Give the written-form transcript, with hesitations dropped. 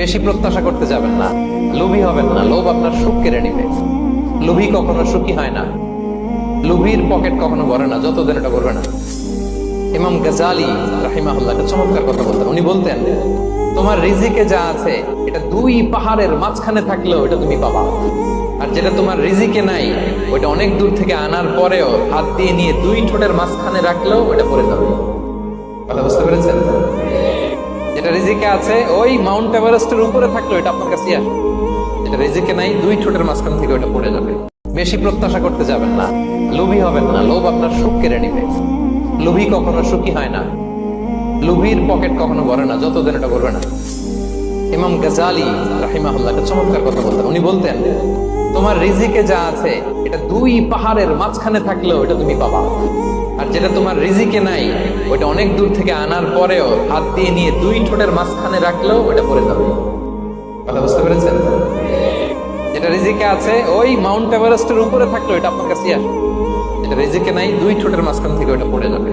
বেশি প্রত্যাশা করতে যাবেন না, লোভী হবেন না। লোভ আপনার সুখ কেড়ে নিবে। লোভী কখনো সুখী হয় না, লোভীর পকেট কখনো ভরে না যতদিন এটা করবে না। ইমাম গাজালি রাহিমাহুল্লাহ একটা চমৎকার কথা বলতেন। উনি বলতেন, তোমার রিজিকে যা আছে এটা দুই পাহাড়ের মাঝখানে থাকলেও এটা তুমি পাবা, আর যেটা তোমার রিজিকে নাই ওইটা অনেক দূর থেকে আনার পরেও হাত দিয়ে নিয়ে দুই ঠোঁটের মাঝখানে রাখলেও ওটা পড়ে যাবে। কথা বুঝতে পেরেছেন? যেটা রিজিকে আছে ওই মাউন্ট এভারেস্টের উপরে থাকলেও এটা আপনার কাছে আসবে, যেটা রিজিকে নাই দুই ঠোঁটের মাঝখান থেকে ওটা পড়ে যাবে। বেশি প্রত্যাশা করতে যাবেন না, লোভী হবেন না। লোভ আপনার সুখ কেড়ে নিবে। লোভী কখনো সুখী হয় না, লোভীর পকেট কখনো ভরে না যতদিন এটা করবে না। ইমাম গাজালি রাহিমাহুল্লাহ একটা চমৎকার কথা বলতেন। উনি বলতেন, তোমার রিজিকে যা আছে এটা দুই পাহাড়ের মাঝখানে থাকলেও এটা তুমি পাবা, আর যেটা তোমার রিজিকে নাই ওইটা অনেক দূর থেকে আনার পরেও হাত দিয়ে নিয়ে দুই ঠোঁটের মাঝখানে রাখলেও ওটা পড়ে যাবে। কথা বুঝতে পেরেছেন? যেটা রিজিকে আছে ওই মাউন্ট এভারেস্টের উপরে থাকলেও এটা আপনার কাছে আসবে, যেটা রিজিকে নাই দুই ঠোঁটের মাঝখান থেকে ওটা পড়ে যাবে।